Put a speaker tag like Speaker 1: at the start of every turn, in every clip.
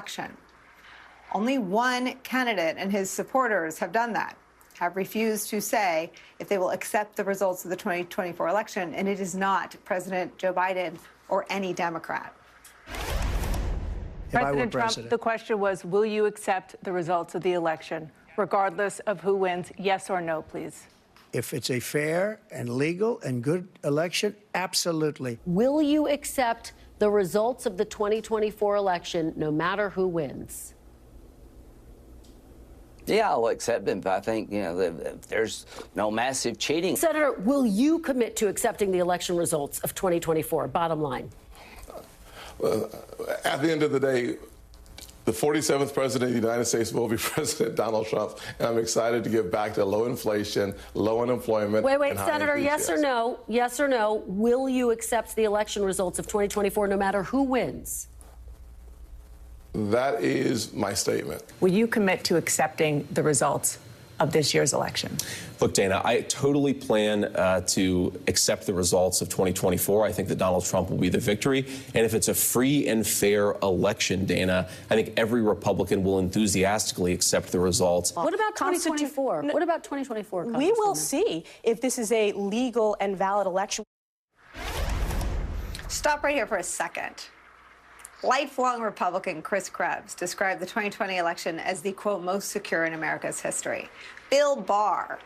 Speaker 1: election. Only one candidate and his supporters have done that, have refused to say if they will accept the results of the 2024 election, and it is not President Joe Biden or any Democrat.
Speaker 2: President Trump, the question was, will you accept the results of the election, regardless of who wins? Yes or no, please.
Speaker 3: If it's a fair and legal and good election, absolutely.
Speaker 4: Will you accept the results of the 2024 election, no matter who wins?
Speaker 5: Yeah, I'll accept them. But I think, if there's no massive cheating.
Speaker 4: Senator, will you commit to accepting the election results of 2024? Bottom line.
Speaker 6: Well, at the end of the day, the 47th president of the United States will be President Donald Trump, and I'm excited to get back to low inflation, low unemployment.
Speaker 4: Wait, Senator, yes or no? Yes or no? Will you accept the election results of 2024, no matter who wins?
Speaker 6: That is my statement.
Speaker 2: Will you commit to accepting the results of this year's election?
Speaker 7: Look, Dana, I totally plan to accept the results of 2024. I think that Donald Trump will be the victory. And if it's a free and fair election, Dana, I think every Republican will enthusiastically accept the results.
Speaker 4: What about 2024? What about 2024?
Speaker 8: We will see if this is a legal and valid election.
Speaker 1: Stop right here for a second. Lifelong Republican Chris Krebs described the 2020 election as the, quote, most secure in America's history. Bill Barr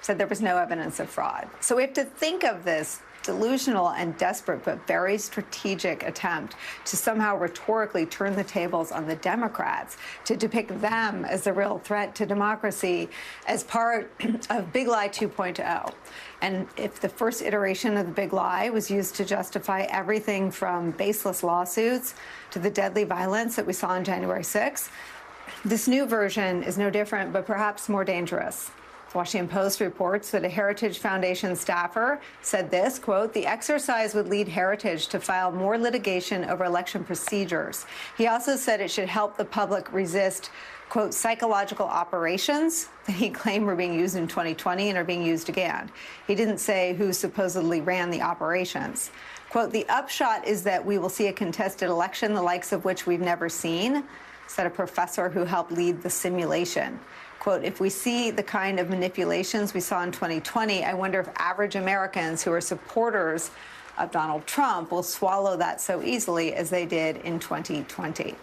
Speaker 1: said there was no evidence of fraud. So we have to think of this delusional and desperate but very strategic attempt to somehow rhetorically turn the tables on the Democrats, to depict them as the real threat to democracy as part of Big Lie 2.0. And if the first iteration of the big lie was used to justify everything from baseless lawsuits to the deadly violence that we saw on January 6th, this new version is no different, but perhaps more dangerous. The Washington Post reports that a Heritage Foundation staffer said this, quote, the exercise would lead Heritage to file more litigation over election procedures. He also said it should help the public resist, quote, psychological operations that he claimed were being used in 2020 and are being used again. He didn't say who supposedly ran the operations. Quote, the upshot is that we will see a contested election, the likes of which we've never seen, said a professor who helped lead the simulation. Quote, if we see the kind of manipulations we saw in 2020, I wonder if average Americans who are supporters of Donald Trump will swallow that so easily as they did in 2020.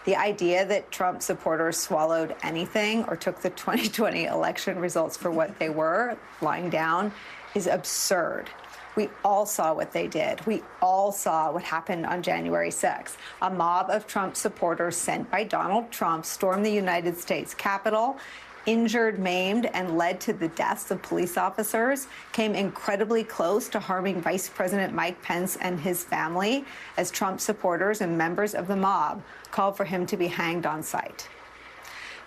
Speaker 1: The idea that Trump supporters swallowed anything or took the 2020 election results for what they were, lying down, is absurd. We all saw what they did. We all saw what happened on January 6th. A mob of Trump supporters sent by Donald Trump stormed the United States Capitol, injured, maimed, and led to the deaths of police officers, came incredibly close to harming Vice President Mike Pence and his family as Trump supporters and members of the mob called for him to be hanged on sight.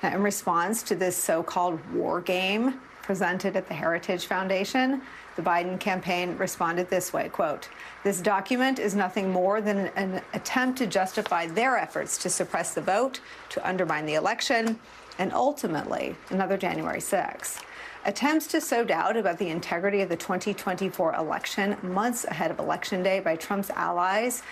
Speaker 1: Now, in response to this so-called war game presented at the Heritage Foundation, the Biden campaign responded this way, quote, this document is nothing more than an attempt to justify their efforts to suppress the vote, to undermine the election, and ultimately, another January 6th. Attempts to sow doubt about the integrity of the 2024 election months ahead of Election Day by Trump's allies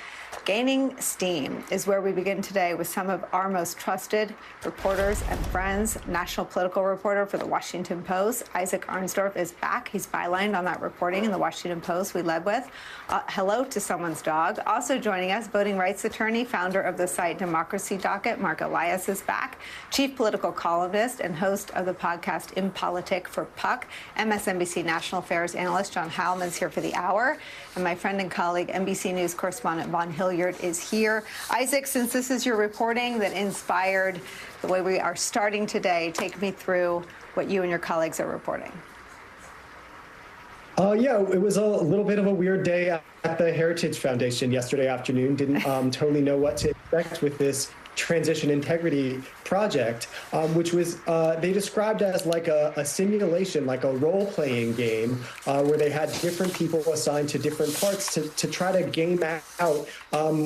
Speaker 1: gaining steam is where we begin today with some of our most trusted reporters and friends. National political reporter for the Washington Post, Isaac Arnsdorf, is back. He's bylined on that reporting in the Washington Post we led with. Hello to someone's dog. Also joining us, voting rights attorney, founder of the site Democracy Docket, Mark Elias, is back. Chief political columnist and host of the podcast In Politic for Puck, MSNBC national affairs analyst John Heilman's here for the hour. And my friend and colleague, NBC News correspondent Vaughn Hilliard, is here. Isaac, since this is your reporting that inspired the way we are starting today, take me through what you and your colleagues are reporting.
Speaker 9: Yeah, it was a little bit of a weird day at the Heritage Foundation yesterday afternoon. Didn't totally know what to expect with this transition integrity project, which was they described as like a simulation, like a role-playing game, where they had different people assigned to different parts to try to game out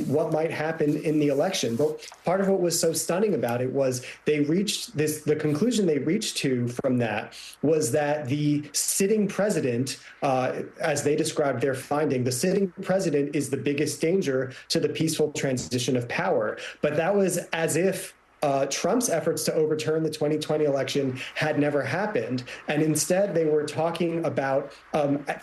Speaker 9: what might happen in the election. But part of what was so stunning about it was they reached the conclusion they reached to from that was that the sitting president, as they described their finding, the sitting president is the biggest danger to the peaceful transition of power. But that was as if Trump's efforts to overturn the 2020 election had never happened. And instead, they were talking about,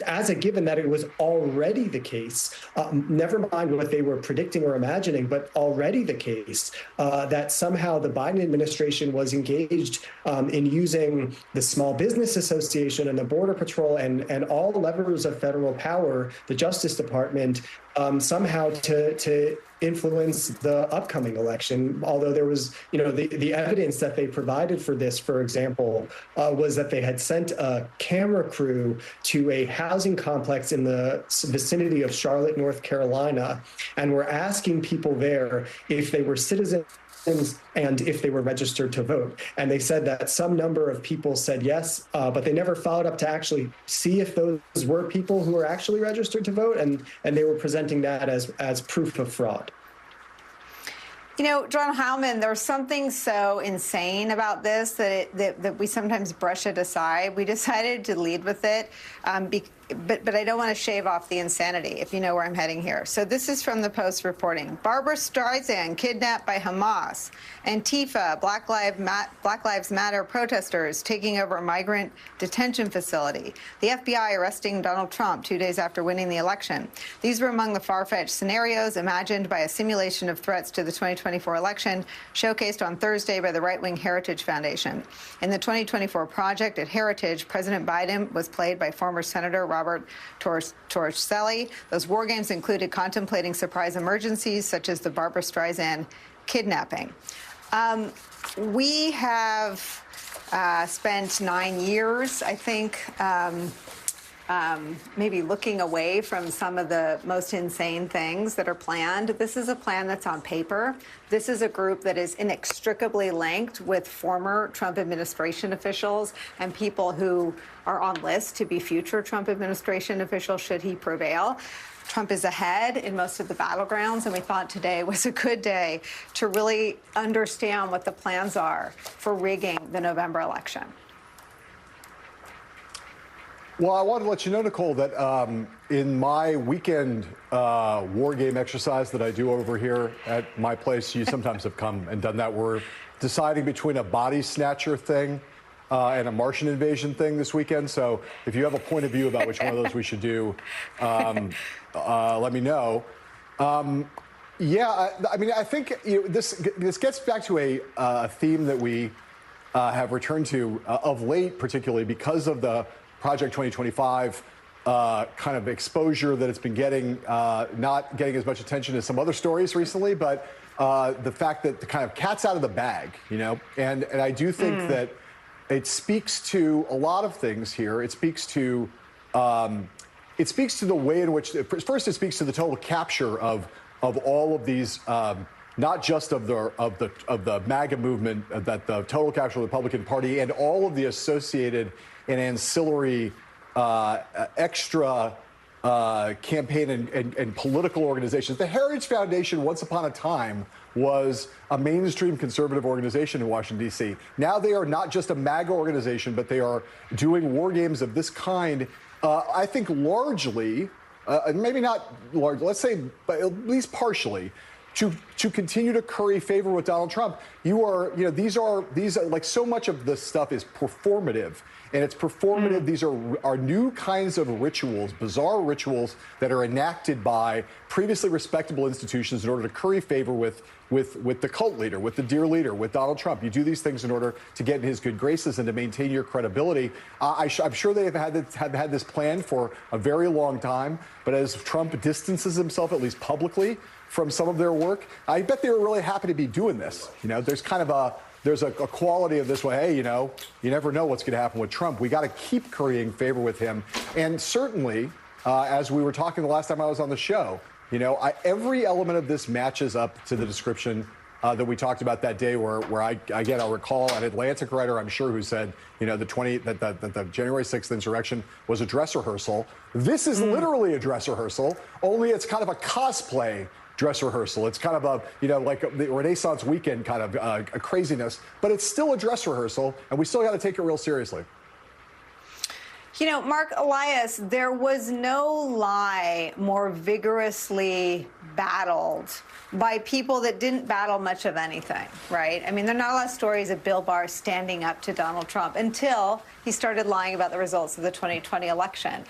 Speaker 9: as a given that it was already the case, never mind what they were predicting or imagining, but already the case, that somehow the Biden administration was engaged in using the Small Business Association and the Border Patrol and all levers of federal power, the Justice Department, somehow to influence the upcoming election. Although there was, the evidence that they provided for this, for example, was that they had sent a camera crew to a housing complex in the vicinity of Charlotte, North Carolina, and were asking people there if they were citizens and if they were registered to vote. And they said that some number of people said yes, but they never followed up to actually see if those were people who were actually registered to vote, and they were presenting that as proof of fraud.
Speaker 1: John Howman, there's something so insane about this that we sometimes brush it aside. We decided to lead with it, but I don't want to shave off the insanity, if you know where I'm heading here. So this is from the Post reporting. Barbara Streisand kidnapped by Hamas. Antifa, Black Lives Matter protesters taking over a migrant detention facility. The FBI arresting Donald Trump 2 days after winning the election. These were among the far-fetched scenarios imagined by a simulation of threats to the 2024 election, showcased on Thursday by the right-wing Heritage Foundation. In the 2024 project at Heritage, President Biden was played by former Senator Robert Torricelli. Those war games included contemplating surprise emergencies such as the Barbara Streisand kidnapping. We have spent 9 years, I think, maybe looking away from some of the most insane things that are planned. This is a plan that's on paper. This is a group that is inextricably linked with former Trump administration officials and people who are on lists to be future Trump administration officials should he prevail. Trump is ahead in most of the battlegrounds, and we thought today was a good day to really understand what the plans are for rigging the November election.
Speaker 10: Well, I wanted to let you know, Nicolle, that in my weekend war game exercise that I do over here at my place, you sometimes have come and done that. We're deciding between a body snatcher thing and a Martian invasion thing this weekend. So if you have a point of view about which one of those we should do, let me know. Yeah, I mean, I think this gets back to a theme that we have returned to of late, particularly because of the Project 2025 kind of exposure that it's been getting, not getting as much attention as some other stories recently, but the fact that the kind of cat's out of the bag, and I do think that it speaks to a lot of things here. It speaks to the way in which, first, it speaks to the total capture of all of these, not just of the MAGA movement, that the total capture of the Republican Party and all of the associated and ancillary extra campaign and political organizations. The Heritage Foundation, once upon a time, was a mainstream conservative organization in Washington, D.C. Now they are not just a MAGA organization, but they are doing war games of this kind, I think largely, maybe not large, let's say, but at least partially, to continue to curry favor with Donald Trump. These are like so much of this stuff is performative. And it's performative. These are new kinds of rituals, bizarre rituals that are enacted by previously respectable institutions in order to curry favor with the cult leader, with the dear leader, with Donald Trump. You do these things in order to get in his good graces and to maintain your credibility. I'm sure they have had this plan for a very long time. But as Trump distances himself, at least publicly, from some of their work, I bet they were really happy to be doing this. There's kind of there's a quality of this way, hey, you never know what's going to happen with Trump. We got to keep currying favor with him. And certainly, as we were talking the last time I was on the show, every element of this matches up to the description that we talked about that day where I'll recall an Atlantic writer, I'm sure, who said, that the January 6th insurrection was a dress rehearsal. This is literally a dress rehearsal, only it's kind of a cosplay dress rehearsal. It's kind of like the Renaissance weekend kind of a craziness, but it's still a dress rehearsal, and we still got to take it real seriously.
Speaker 1: Mark Elias, there was no lie more vigorously battled by people that didn't battle much of anything, right? I mean, there are not a lot of stories of Bill Barr standing up to Donald Trump until he started lying about the results of the 2020 election.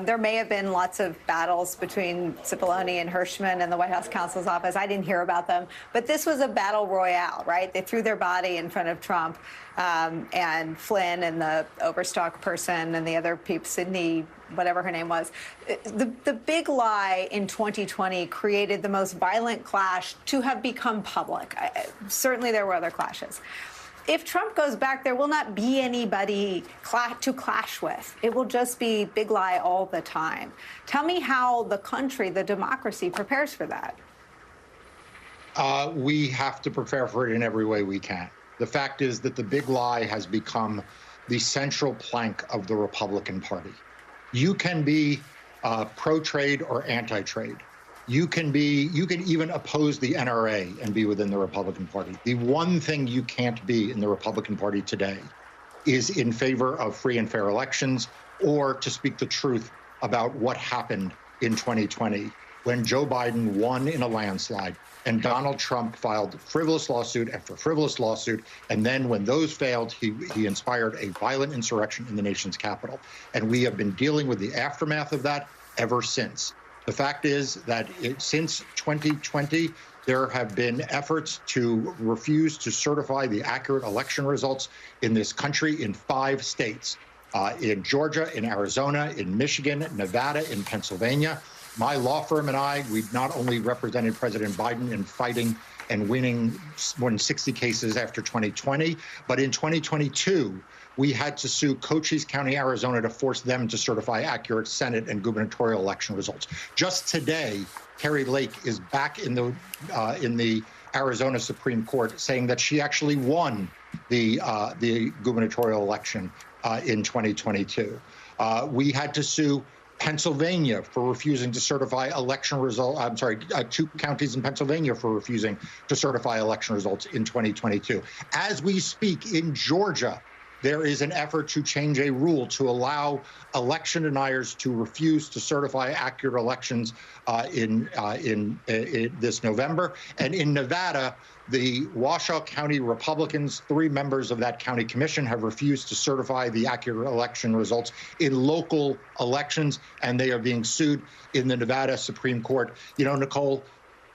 Speaker 1: There may have been lots of battles between Cipollone and Hirschman and the White House counsel's office. I didn't hear about them. But this was a battle royale, right? They threw their body in front of Trump and Flynn and the Overstock person and the other people, Sydney, whatever her name was. The big lie in 2020 created the most violent clash to have become public. Certainly there were other clashes. If Trump goes back, there will not be anybody to clash with. It will just be big lie all the time. Tell me how the country, the democracy, prepares for that.
Speaker 11: We have to prepare for it in every way we can. The fact is that the big lie has become the central plank of the Republican Party. You can be pro-trade or anti-trade. You can even oppose the NRA and be within the Republican Party. The one thing you can't be in the Republican Party today is in favor of free and fair elections or to speak the truth about what happened in 2020 when Joe Biden won in a landslide and Donald Trump filed frivolous lawsuit after frivolous lawsuit. And then when those failed, he inspired a violent insurrection in the nation's capital. And we have been dealing with the aftermath of that ever since. The fact is that since 2020, there have been efforts to refuse to certify the accurate election results in this country in 5 states, in Georgia, in Arizona, in Michigan, Nevada, in Pennsylvania. My law firm and I, we not only represented President Biden in fighting and winning more than 60 cases after 2020, but in 2022, we had to sue Cochise County, Arizona, to force them to certify accurate Senate and gubernatorial election results. Just today, Carrie Lake is back in the Arizona Supreme Court saying that she actually won the gubernatorial election in 2022. We had to sue Pennsylvania for refusing to certify election results. I'm sorry, 2 counties in Pennsylvania for refusing to certify election results in 2022. As we speak, in Georgia, there is an effort to change a rule to allow election deniers to refuse to certify accurate elections in this November. And in Nevada, the Washoe County Republicans, 3 members of that county commission, have refused to certify the accurate election results in local elections, and they are being sued in the Nevada Supreme Court. Nicolle,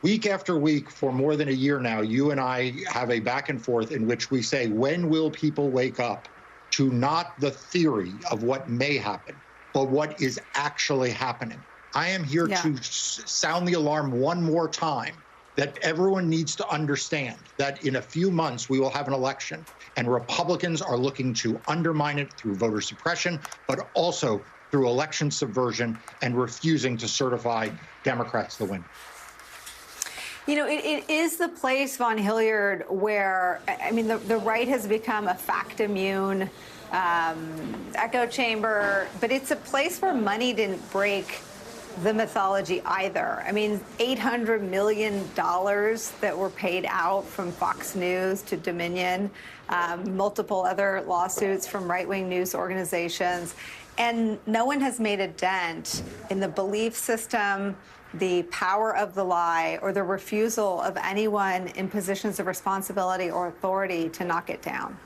Speaker 11: week after week for more than a year now, you and I have a back and forth in which we say, when will people wake up to not the theory of what may happen, but what is actually happening? I am here to sound the alarm one more time that everyone needs to understand that in a few months we will have an election, and Republicans are looking to undermine it through voter suppression, but also through election subversion and refusing to certify Democrats the winner.
Speaker 1: It is the place, Von Hilliard, where, I mean, the right has become a fact-immune echo chamber, but it's a place where money didn't break the mythology either. I mean, $800 million that were paid out from Fox News to Dominion, multiple other lawsuits from right-wing news organizations, and no one has made a dent in the belief system, the power of the lie, or the refusal of anyone in positions of responsibility or authority to knock it down.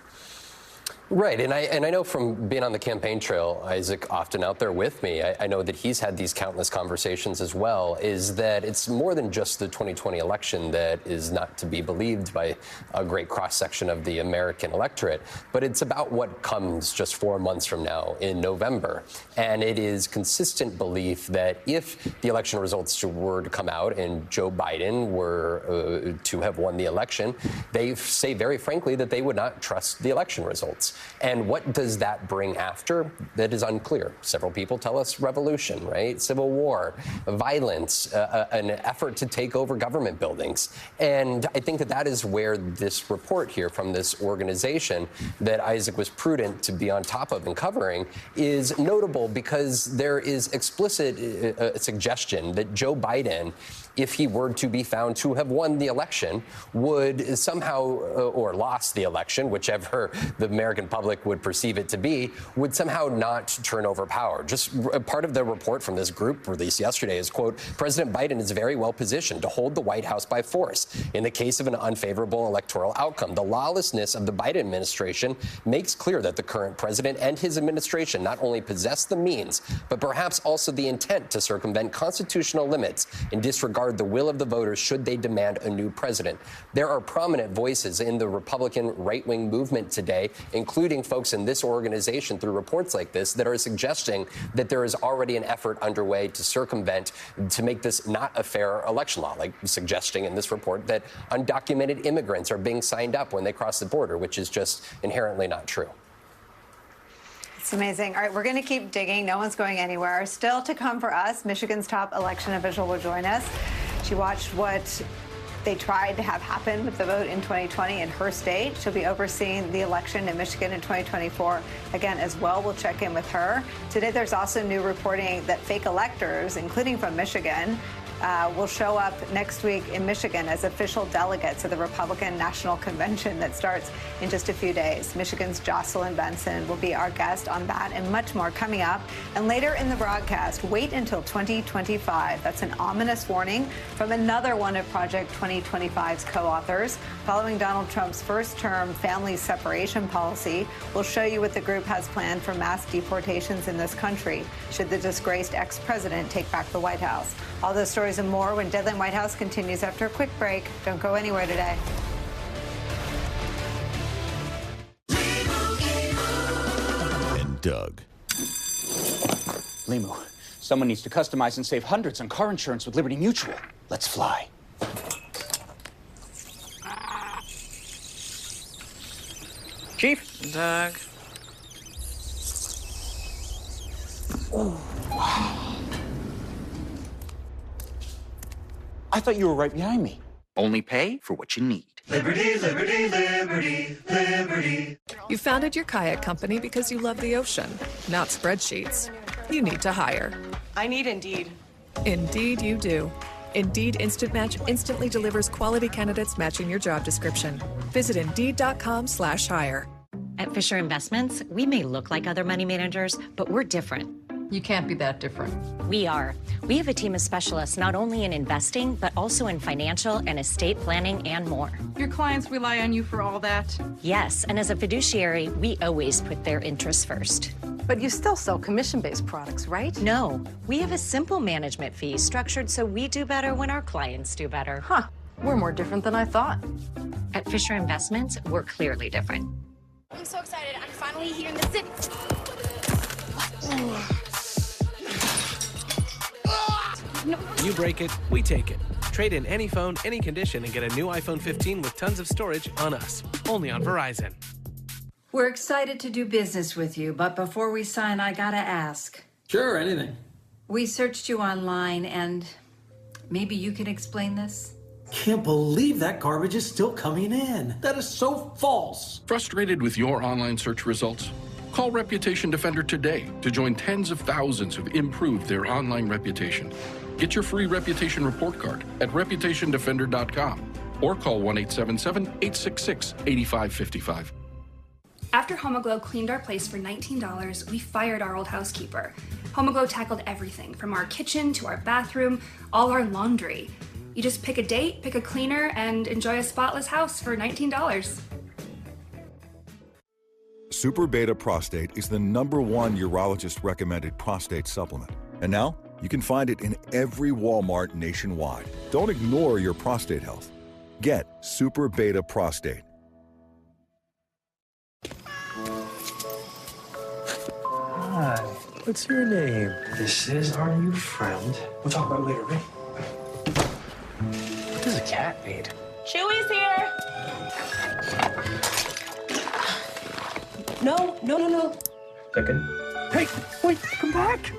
Speaker 12: Right, and I know from being on the campaign trail, Isaac often out there with me, I know that he's had these countless conversations as well, is that it's more than just the 2020 election that is not to be believed by a great cross-section of the American electorate, but it's about what comes just 4 months from now in November. And it is consistent belief that if the election results were to come out and Joe Biden were to have won the election, they say very frankly that they would not trust the election results. And what does that bring after? That is unclear. Several people tell us revolution, right? Civil war, violence, an effort to take over government buildings. And I think that that is where this report here from this organization that Isaac was prudent to be on top of and covering is notable, because there is explicit suggestion that Joe Biden, if he were to be found to have won the election, would somehow, or lost the election, whichever the American public would perceive it to be, would somehow not turn over power. Just part of the report from this group released yesterday is, quote, President Biden is very well positioned to hold the White House by force in the case of an unfavorable electoral outcome. The lawlessness of the Biden administration makes clear that the current president and his administration not only possess the means, but perhaps also the intent to circumvent constitutional limits and disregard the will of the voters should they demand a new president. There are prominent voices in the Republican right-wing movement today, including folks in this organization through reports like this, that are suggesting that there is already an effort underway to circumvent, to make this not a fair election law, like suggesting in this report that undocumented immigrants are being signed up when they cross the border, which is just inherently not true.
Speaker 1: It's amazing. All right, we're going to keep digging. No one's going anywhere. Still to come for us, Michigan's top election official will join us. She watched what they tried to have happen with the vote in 2020 in her state. She'll be overseeing the election in Michigan in 2024 again as well. We'll check in with her. Today, there's also new reporting that fake electors, including from Michigan, will show up next week in Michigan as official delegates of the Republican National Convention that starts in just a few days. Michigan's Jocelyn Benson will be our guest on that and much more coming up. And later in the broadcast, wait until 2025. That's an ominous warning from another one of Project 2025's co-authors. Following Donald Trump's first-term family separation policy, we'll show you what the group has planned for mass deportations in this country should the disgraced ex-president take back the White House. All those stories and more when Deadline White House continues after a quick break. Don't go anywhere today.
Speaker 13: And Doug.
Speaker 14: Limu, someone needs to customize and save hundreds on car insurance with Liberty Mutual. Let's fly. Chief?
Speaker 15: Doug.
Speaker 14: Oh, wow. I thought you were right behind me. Only pay for what you need.
Speaker 16: Liberty, liberty, liberty, liberty.
Speaker 17: You founded your kayak company because you love the ocean, not spreadsheets. You need to hire.
Speaker 8: I need Indeed.
Speaker 17: Indeed you do. Indeed Instant Match instantly delivers quality candidates matching your job description. Visit Indeed.com/hire.
Speaker 18: At Fisher Investments, we may look like other money managers, but we're different.
Speaker 19: You can't be that different.
Speaker 18: We are. We have a team of specialists not only in investing, but also in financial and estate planning and more.
Speaker 19: Your clients rely on you for all that?
Speaker 18: Yes, and as a fiduciary, we always put their interests first.
Speaker 19: But you still sell commission-based products, right?
Speaker 18: No, we have a simple management fee structured so we do better when our clients do better.
Speaker 19: Huh, we're more different than I thought.
Speaker 18: At Fisher Investments, we're clearly different.
Speaker 20: I'm so excited. I'm finally here in the city.
Speaker 21: You break it, we take it. Trade in any phone, any condition, and get a new iPhone 15 with tons of storage on us. Only on Verizon.
Speaker 22: We're excited to do business with you, but before we sign, I gotta ask.
Speaker 23: Sure, anything.
Speaker 22: We searched you online, and maybe you can explain this?
Speaker 23: Can't believe that garbage is still coming in. That is so false.
Speaker 24: Frustrated with your online search results? Call Reputation Defender today to join tens of thousands who've improved their online reputation. Get your free reputation report card at reputationdefender.com or call 1-877-866-8555.
Speaker 25: After Homoglow cleaned our place for $19, we fired our old housekeeper. Homoglow tackled everything from our kitchen to our bathroom, all our laundry. You just pick a date, pick a cleaner, and enjoy a spotless house for $19.
Speaker 26: Super Beta Prostate is the #1 urologist-recommended prostate supplement. And now, you can find it in every Walmart nationwide. Don't ignore your prostate health. Get Super Beta Prostate.
Speaker 27: Hi, what's your name? This is our new friend. We'll talk about it later, right? What does a cat need?
Speaker 8: Chewy's here. No.
Speaker 27: Second.
Speaker 8: Hey, wait, come back.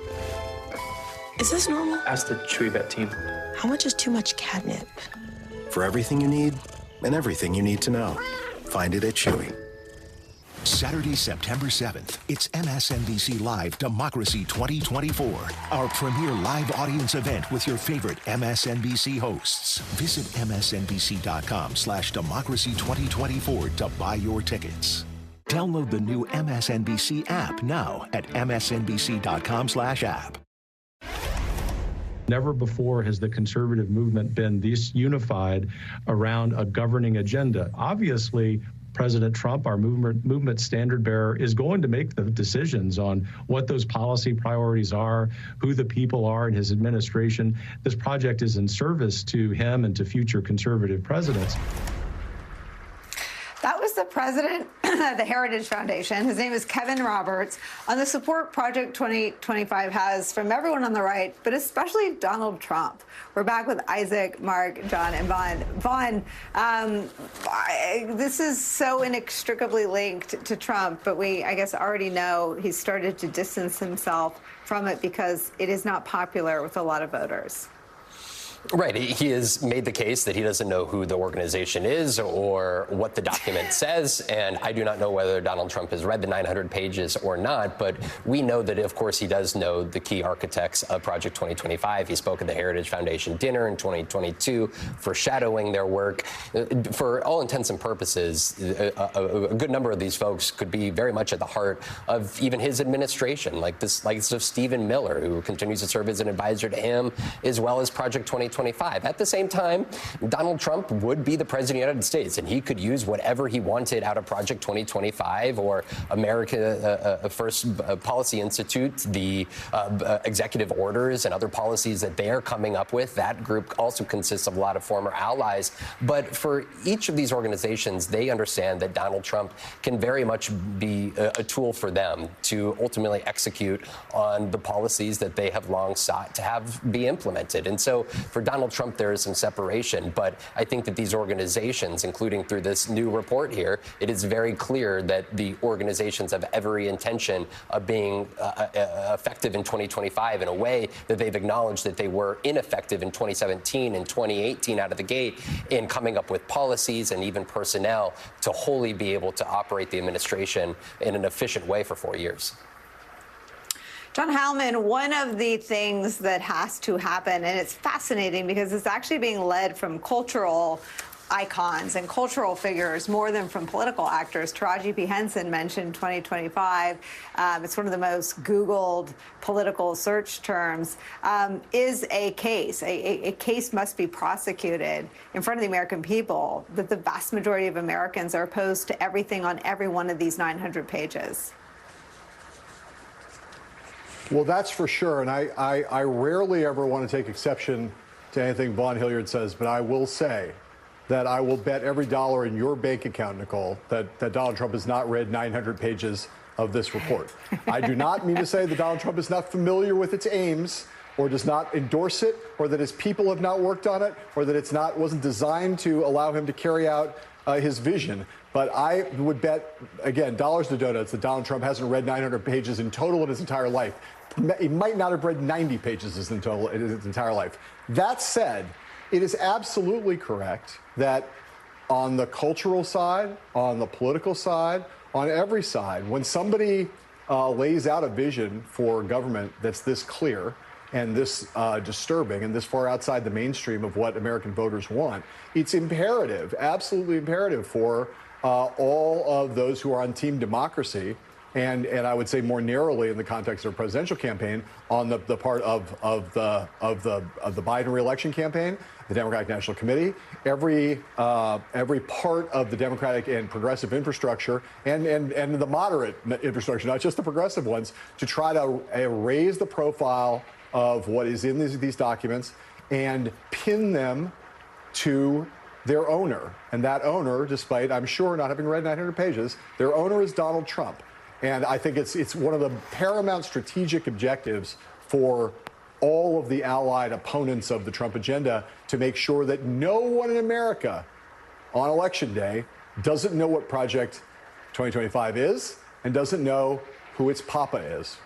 Speaker 2: Is this normal?
Speaker 27: Ask the Chewy Vet team.
Speaker 2: How much is too much catnip?
Speaker 3: For everything you need and everything you need to know, find it at Chewy.
Speaker 4: Saturday, September 7th, it's MSNBC Live Democracy 2024, our premier live audience event with your favorite MSNBC hosts. Visit msnbc.com/democracy 2024 to buy your tickets. Download the new MSNBC app now at msnbc.com/app.
Speaker 5: Never before has the conservative movement been this unified around a governing agenda. Obviously, President Trump, our movement standard bearer, is going to make the decisions on what those policy priorities are, who the people are in his administration. This project is in service to him and to future conservative presidents.
Speaker 1: That was the president of the Heritage Foundation. His name is Kevin Roberts. On the support Project 2025 has from everyone on the right, but especially Donald Trump. We're back with Isaac, Mark, John, and Vaughn. Vaughn, this is so inextricably linked to Trump, but we, I guess, already know he's started to distance himself from it because it is not popular with a lot of voters.
Speaker 12: Right. He has made the case that he doesn't know who the organization is or what the document says. And I do not know whether Donald Trump has read the 900 pages or not. But we know that, of course, he does know the key architects of Project 2025. He spoke at the Heritage Foundation dinner in 2022, foreshadowing their work. For all intents and purposes, a good number of these folks could be very much at the heart of even his administration, like Stephen Miller, who continues to serve as an advisor to him, as well as Project 2025. At the same time, Donald Trump would be the president of the United States, and he could use whatever he wanted out of Project 2025 or America First Policy Institute, the executive orders and other policies that they are coming up with. That group also consists of a lot of former allies. But for each of these organizations, they understand that Donald Trump can very much be a tool for them to ultimately execute on the policies that they have long sought to have be implemented. And so for Donald Trump, there is some separation, but I think that these organizations, including through this new report here, it is very clear that the organizations have every intention of being effective in 2025 in a way that they've acknowledged that they were ineffective in 2017 and 2018 out of the gate in coming up with policies and even personnel to wholly be able to operate the administration in an efficient way for 4 years.
Speaker 1: John Hallman, one of the things that has to happen, and it's fascinating because it's actually being led from cultural icons and cultural figures more than from political actors. Taraji P. Henson mentioned 2025. It's one of the most Googled political search terms. Is a case. A case must be prosecuted in front of the American people that the vast majority of Americans are opposed to everything on every one of these 900 pages.
Speaker 10: Well, that's for sure. And I rarely ever want to take exception to anything Vaughn Hilliard says, but I will say that I will bet every dollar in your bank account, Nicolle, that Donald Trump has not read 900 pages of this report. I do not mean to say that Donald Trump is not familiar with its aims or does not endorse it, or that his people have not worked on it, or that it wasn't designed to allow him to carry out his vision. But I would bet, again, dollars to donuts, that Donald Trump hasn't read 900 pages in total in his entire life. He might not have read 90 pages in total in his entire life. That said, it is absolutely correct that on the cultural side, on the political side, on every side, when somebody lays out a vision for government that's this clear and this disturbing and this far outside the mainstream of what American voters want, it's imperative, absolutely imperative for all of those who are on Team Democracy, and I would say more narrowly in the context of a presidential campaign, on the part of the Biden re-election campaign, the Democratic National Committee, every part of the Democratic and progressive infrastructure, and the moderate infrastructure, not just the progressive ones, to try to raise the profile of what is in these documents and pin them to their owner. And that owner, despite, I'm sure, not having read 900 pages, their owner is Donald Trump. And I think it's one of the paramount strategic objectives for all of the allied opponents of the Trump agenda to make sure that no one in America on Election Day doesn't know what Project 2025 is, and doesn't know who its papa is.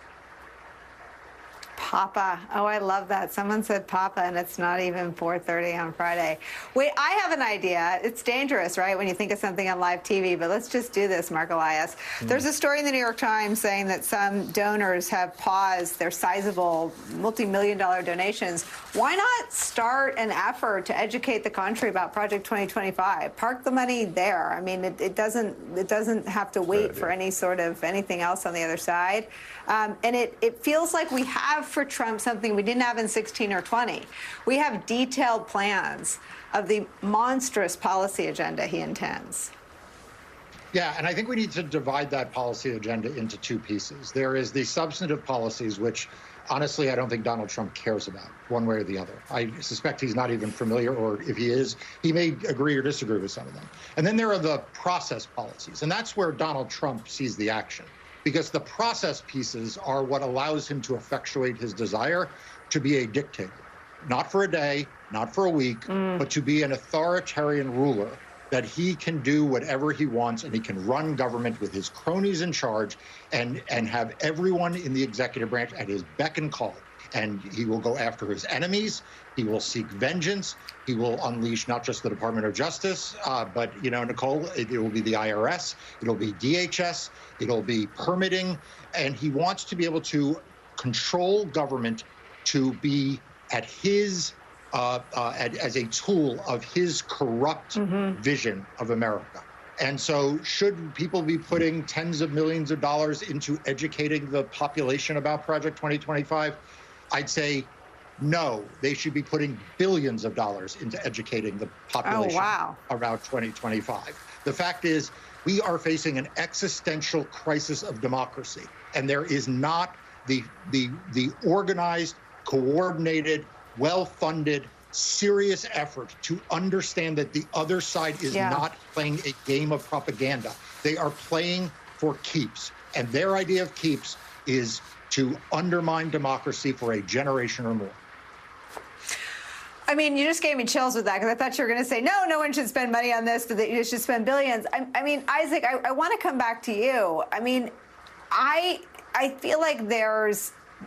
Speaker 1: Papa. Oh, I love that. Someone said Papa, and it's not even 4:30 on Friday. Wait, I have an idea. It's dangerous, right, when you think of something on live TV, but let's just do this, Mark Elias. There's a story in the New York Times saying that some donors have paused their sizable multi-million-dollar donations. Why not start an effort to educate the country about Project 2025? Park the money there. I mean, it doesn't have to wait for any sort of anything else on the other side. And it feels like we have for Trump something we didn't have in 16 or 20. We have detailed plans of the monstrous policy agenda he intends.
Speaker 6: Yeah, and I think we need to divide that policy agenda into two pieces. There is the substantive policies, which honestly I don't think Donald Trump cares about one way or the other. I suspect he's not even familiar, or if he is, he may agree or disagree with some of them. And then there are the process policies, and that's where Donald Trump sees the action. Because the process pieces are what allows him to effectuate his desire to be a dictator, not for a day, not for a week, but to be an authoritarian ruler, that he can do whatever he wants and he can run government with his cronies in charge and have everyone in the executive branch at his beck and call. And he will go after his enemies. He will seek vengeance. He will unleash not just the Department of Justice, but, you know, Nicolle, it will be the IRS. It'll be DHS. It'll be permitting. And he wants to be able to control government to be at his, as a tool of his corrupt vision of America. And so should people be putting tens of millions of dollars into educating the population about Project 2025? I'd say no, they should be putting billions of dollars into educating the population around 2025. The fact is, we are facing an existential crisis of democracy, and there is not the organized, coordinated, well-funded, serious effort to understand that the other side is not playing a game of propaganda. They are playing for keeps, and their idea of keeps is to undermine democracy for a generation or more.
Speaker 1: I mean, you just gave me chills with that, because I thought you were going to say, no one should spend money on this, but that you should spend billions. I mean, Isaac, I want to come back to you. I mean, I feel like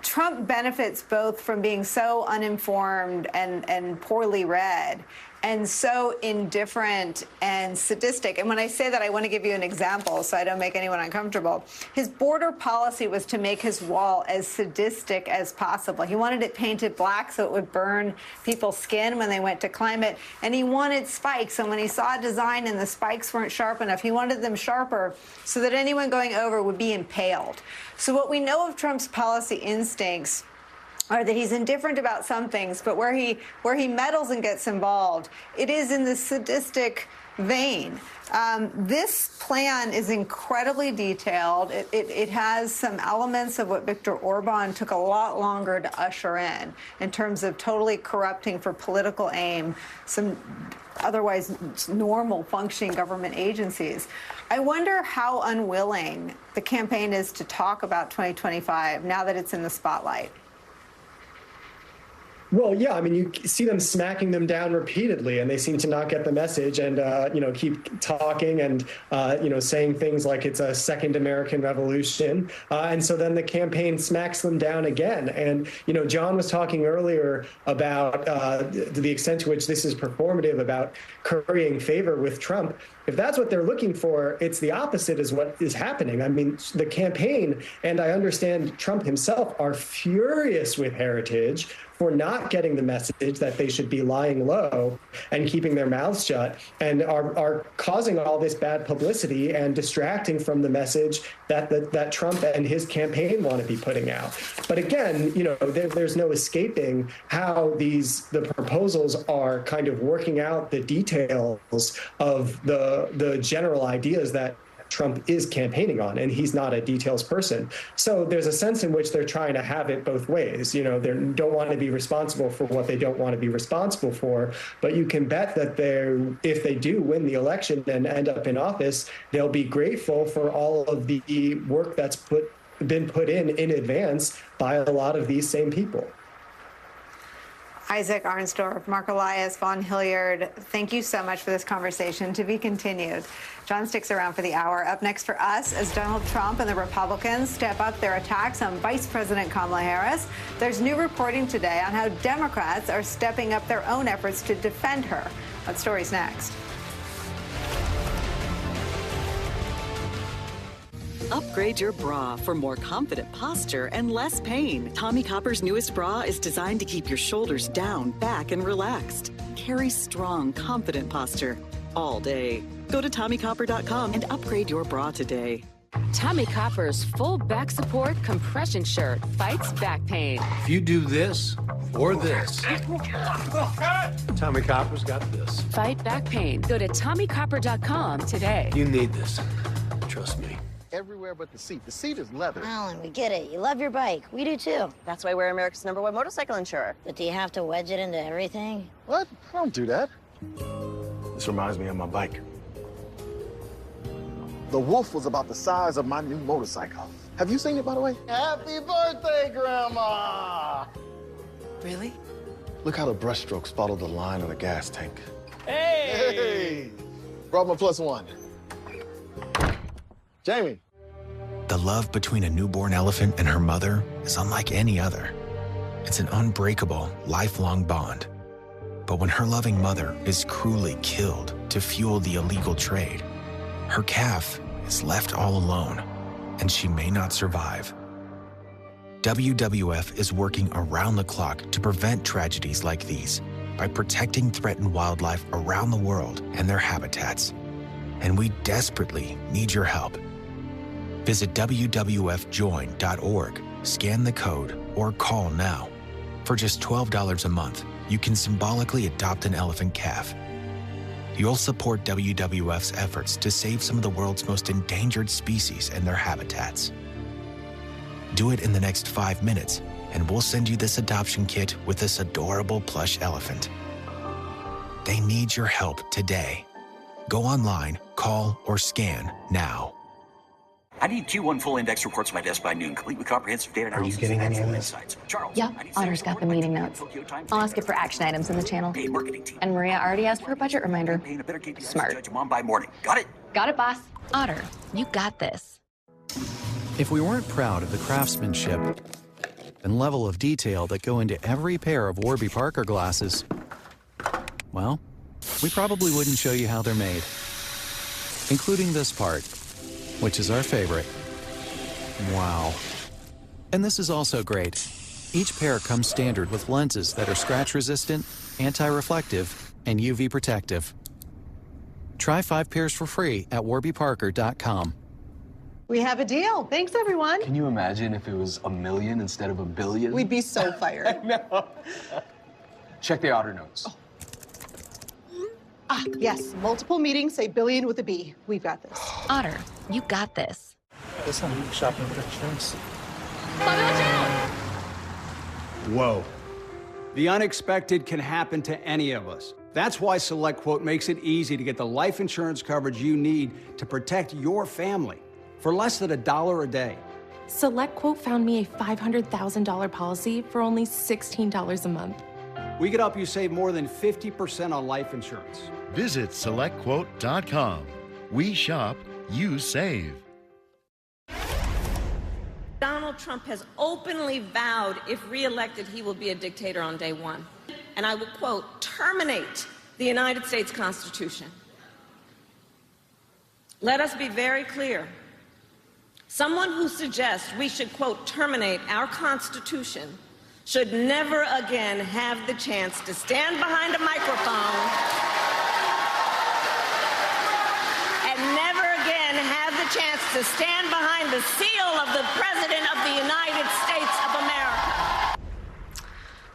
Speaker 1: Trump benefits both from being so uninformed and poorly read, and so indifferent and sadistic. And when I say that, I want to give you an example so I don't make anyone uncomfortable. His border policy was to make his wall as sadistic as possible. He wanted it painted black so it would burn people's skin when they went to climb it. And he wanted spikes. And when he saw a design and the spikes weren't sharp enough, he wanted them sharper so that anyone going over would be impaled. So what we know of Trump's policy instincts are that he's indifferent about some things, but where he meddles and gets involved, it is in the sadistic vein. This plan is incredibly detailed. It has some elements of what Viktor Orban took a lot longer to usher in terms of totally corrupting for political aim some otherwise normal functioning government agencies. I wonder how unwilling the campaign is to talk about 2025 now that it's in the spotlight.
Speaker 7: Well, yeah, I mean, you see them smacking them down repeatedly, and they seem to not get the message and, keep talking and, saying things like it's a second American Revolution. And so then the campaign smacks them down again. And, John was talking earlier about the extent to which this is performative, about currying favor with Trump. If that's what they're looking for, it's the opposite is what is happening. I mean, the campaign, and I understand Trump himself, are furious with Heritage for not getting the message that they should be lying low and keeping their mouths shut, and are causing all this bad publicity and distracting from the message that Trump and his campaign want to be putting out. But again, there's no escaping how the proposals are kind of working out the details of the general ideas that Trump is campaigning on, and he's not a details person. So there's a sense in which they're trying to have it both ways. They don't want to be responsible for what they don't want to be responsible for, but you can bet that if they do win the election and end up in office, they'll be grateful for all of the work that's been put in advance by a lot of these same people.
Speaker 1: Isaac Arnsdorf, Mark Elias, Vaughn Hilliard, thank you so much for this conversation. To be continued. John sticks around for the hour. Up next for us, as Donald Trump and the Republicans step up their attacks on Vice President Kamala Harris, there's new reporting today on how Democrats are stepping up their own efforts to defend her. That story's next.
Speaker 9: Upgrade your bra for more confident posture and less pain. Tommy Copper's newest bra is designed to keep your shoulders down, back, and relaxed. Carry strong, confident posture all day. Go to TommyCopper.com and upgrade your bra today.
Speaker 11: Tommy Copper's full back support compression shirt fights back pain.
Speaker 23: If you do this or this, Tommy Copper's got this.
Speaker 11: Fight back pain. Go to TommyCopper.com today.
Speaker 23: You need this. Trust me.
Speaker 13: Everywhere but the seat. The seat is leather.
Speaker 14: Alan, we get it. You love your bike. We do too.
Speaker 15: That's why we're America's #1 motorcycle insurer.
Speaker 14: But do you have to wedge it into everything?
Speaker 13: What? I don't do that.
Speaker 3: This reminds me of my bike.
Speaker 13: The wolf was about the size of my new motorcycle. Have you seen it, by the way? Happy birthday, Grandma!
Speaker 14: Really?
Speaker 13: Look how the brushstrokes follow the line on a gas tank.
Speaker 23: Hey!
Speaker 13: Brought my +1. Jamie.
Speaker 16: The love between a newborn elephant and her mother is unlike any other. It's an unbreakable, lifelong bond. But when her loving mother is cruelly killed to fuel the illegal trade, her calf is left all alone, and she may not survive. WWF is working around the clock to prevent tragedies like these by protecting threatened wildlife around the world and their habitats. And we desperately need your help. Visit WWFjoin.org, scan the code, or call now. For just $12 a month, you can symbolically adopt an elephant calf. You'll support WWF's efforts to save some of the world's most endangered species and their habitats. Do it in the next 5 minutes, and we'll send you this adoption kit with this adorable plush elephant. They need your help today. Go online, call, or scan now.
Speaker 17: I need Q1 full index reports to my desk by noon, complete with comprehensive data analysis.
Speaker 3: Are you getting any of this?
Speaker 17: Insights. Charles.
Speaker 28: Yep, Otter's got the meeting notes. I'll ask it for action items in the channel. And Maria already asked for a budget reminder. Smart.
Speaker 17: By morning. Got it?
Speaker 28: Got it, boss.
Speaker 18: Otter, you got this.
Speaker 29: If we weren't proud of the craftsmanship and level of detail that go into every pair of Warby Parker glasses, well, we probably wouldn't show you how they're made, including this part, which is our favorite. Wow. And this is also great. Each pair comes standard with lenses that are scratch-resistant, anti-reflective, and UV protective. Try 5 pairs for free at warbyparker.com.
Speaker 30: We have a deal. Thanks, everyone.
Speaker 31: Can you imagine if it was $1 million instead of $1 billion?
Speaker 30: We'd be so fired.
Speaker 31: No. Check the Otter notes.
Speaker 30: Oh. Ah, yes. Multiple meetings say billion with a B. We've got this.
Speaker 18: Otter, you got this.
Speaker 3: Listen, I'm shopping for insurance.
Speaker 23: Whoa. The unexpected can happen to any of us. That's why SelectQuote makes it easy to get the life insurance coverage you need to protect your family for less than $1 a day.
Speaker 8: SelectQuote found me a $500,000 policy for only $16 a month.
Speaker 23: We could help you save more than 50% on life insurance.
Speaker 32: Visit SelectQuote.com. We shop, you save.
Speaker 33: Donald Trump has openly vowed, if reelected, he will be a dictator on day one. And I will, quote, terminate the United States Constitution. Let us be very clear. Someone who suggests we should, quote, terminate our Constitution should never again have the chance to stand behind a microphone and never again have the chance to stand behind the seal of the President of the United States of America.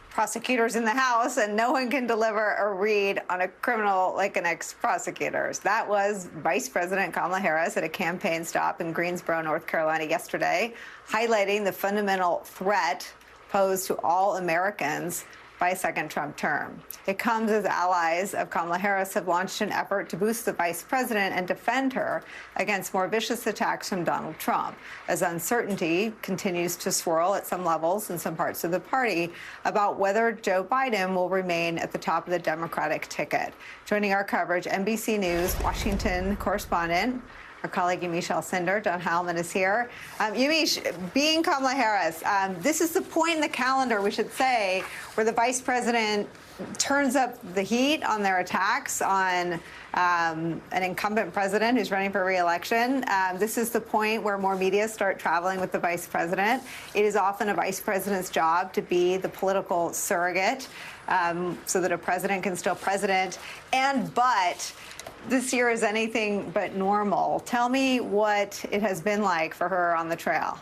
Speaker 1: Prosecutors in the House, and no one can deliver a read on a criminal like an ex-prosecutor's. That was Vice President Kamala Harris at a campaign stop in Greensboro, North Carolina yesterday, highlighting the fundamental threat posed to all Americans by a second Trump term. It comes as allies of Kamala Harris have launched an effort to boost the vice president and defend her against more vicious attacks from Donald Trump, as uncertainty continues to swirl at some levels in some parts of the party about whether Joe Biden will remain at the top of the Democratic ticket. Joining our coverage, NBC News Washington correspondent, our colleague Yamiche Alcindor. Don Heilman is here. Yamiche, being Kamala Harris, this is the point in the calendar, we should say, where the vice president turns up the heat on their attacks on an incumbent president who's running for re-election. This is the point where more media start traveling with the vice president. It is often a vice president's job to be the political surrogate so that a president can still president. But this year is anything but normal. Tell me what it has been like for her on the trail.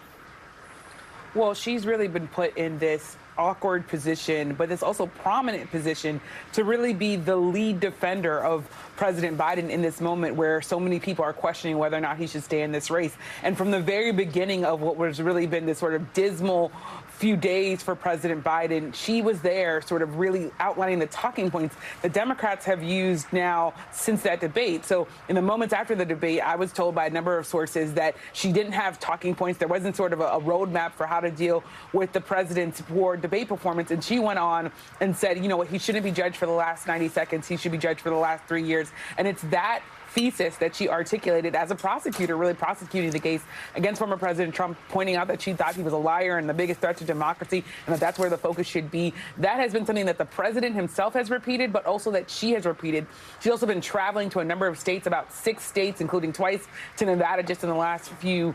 Speaker 2: Well, she's really been put in this awkward position, but this also prominent position to really be the lead defender of President Biden in this moment where so many people are questioning whether or not he should stay in this race. And from the very beginning of what was really been this sort of dismal few days for President Biden, she was there sort of really outlining the talking points the Democrats have used now since that debate. So in the moments after the debate, I was told by a number of sources that she didn't have talking points. There wasn't sort of a roadmap for how to deal with the president's poor debate performance. And she went on and said, you know what, he shouldn't be judged for the last 90 seconds. He should be judged for the last 3 years. And it's that thesis that she articulated as a prosecutor, really prosecuting the case against former President Trump, pointing out that she thought he was a liar and the biggest threat to democracy, and that that's where the focus should be. That has been something that the president himself has repeated, but also that she has repeated. She's also been traveling to a number of states, about 6 states, including twice to Nevada just in the last few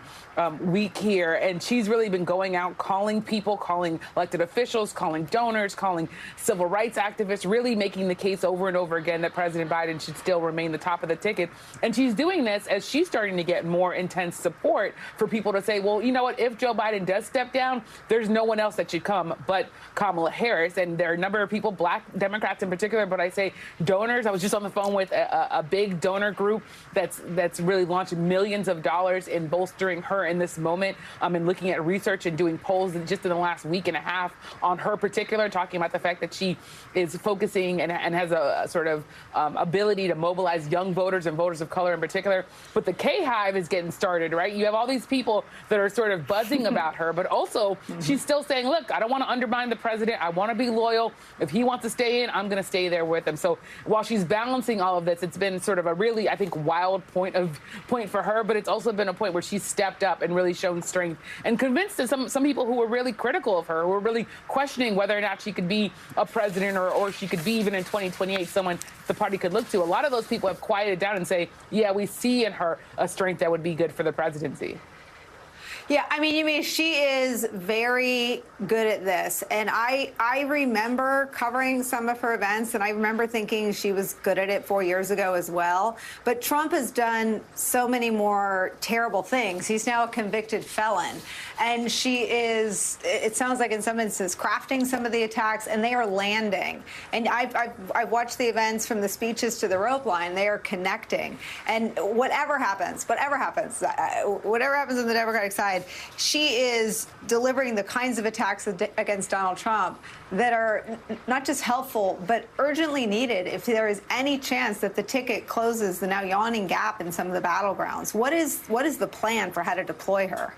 Speaker 2: week here. And she's really been going out, calling people, calling elected officials, calling donors, calling civil rights activists, really making the case over and over again that President Biden should still remain the top of the ticket. And she's doing this as she's starting to get more intense support for people to say, well, you know what, if Joe Biden does step down, there's no one else that should come but Kamala Harris. And there are a number of people, Black Democrats in particular, but I say donors. I was just on the phone with a big donor group that's really launched millions of dollars in bolstering her in this moment, and looking at research and doing polls just in the last week and a half on her particular, talking about the fact that she is focusing and has a sort of ability to mobilize young voters and voters of color in particular. But the K-Hive is getting started, right? You have all these people that are sort of buzzing about her, but also she's still saying, look, I don't want to undermine the president. I want to be loyal. If he wants to stay in, I'm going to stay there with him. So while she's balancing all of this, it's been sort of a really, I think, wild point for her, but it's also been a point where she's stepped up and really shown strength and convinced some people who were really critical of her, who were really questioning whether or not she could be a president or she could be, even in 2028, someone the party could look to. A lot of those people have quieted down and say, yeah, we see in her a strength that would be good for the presidency.
Speaker 1: Yeah, I mean, she is very good at this. And I remember covering some of her events, and I remember thinking she was good at it 4 years ago as well. But Trump has done so many more terrible things. He's now a convicted felon. And she is, it sounds like in some instances, crafting some of the attacks, and they are landing. And I've watched the events from the speeches to the rope line. They are connecting. And whatever happens on the Democratic side, she is delivering the kinds of attacks against Donald Trump that are not just helpful, but urgently needed if there is any chance that the ticket closes the now yawning gap in some of the battlegrounds. What is the plan for how to deploy her?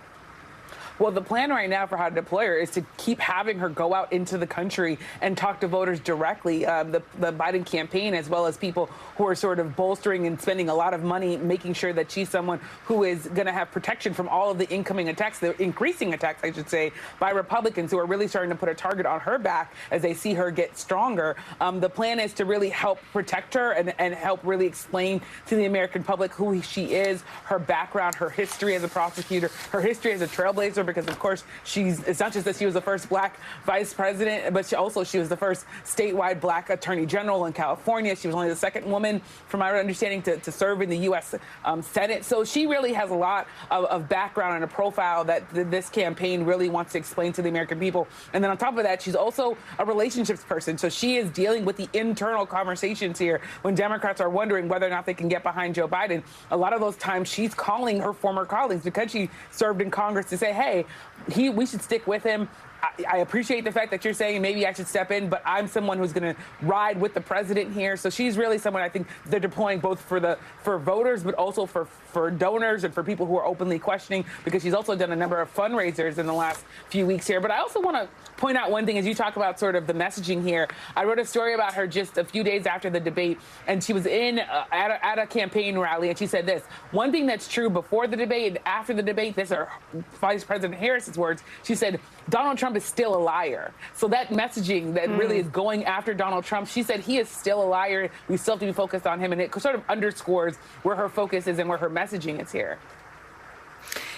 Speaker 2: Well, the plan right now for how to deploy her is to keep having her go out into the country and talk to voters directly. The Biden campaign, as well as people who are sort of bolstering and spending a lot of money, making sure that she's someone who is going to have protection from all of the incoming attacks, the increasing attacks, I should say, by Republicans who are really starting to put a target on her back as they see her get stronger. The plan is to really help protect her and help really explain to the American public who she is, her background, her history as a prosecutor, her history as a trailblazer, because, of course, it's not just that she was the first Black vice president, but she was the first statewide Black attorney general in California. She was only the second woman, from my understanding, to serve in the U.S. Senate. So she really has a lot of background and a profile that this campaign really wants to explain to the American people. And then on top of that, she's also a relationships person. So she is dealing with the internal conversations here when Democrats are wondering whether or not they can get behind Joe Biden. A lot of those times she's calling her former colleagues, because she served in Congress, to say, hey, we should stick with him. I appreciate the fact that you're saying maybe I should step in, but I'm someone who's going to ride with the president here. So she's really someone I think they're deploying both for voters, but also for donors and for people who are openly questioning, because she's also done a number of fundraisers in the last few weeks here. But I also want to point out one thing as you talk about sort of the messaging here. I wrote a story about her just a few days after the debate, and she was at a campaign rally, and she said this: one thing that's true before the debate and after the debate, these are Vice President Harris's words. She said, Donald Trump is still a liar. So that messaging that really is going after Donald Trump, she said he is still a liar. We still have to be focused on him. And it sort of underscores where her focus is and where her messaging is here.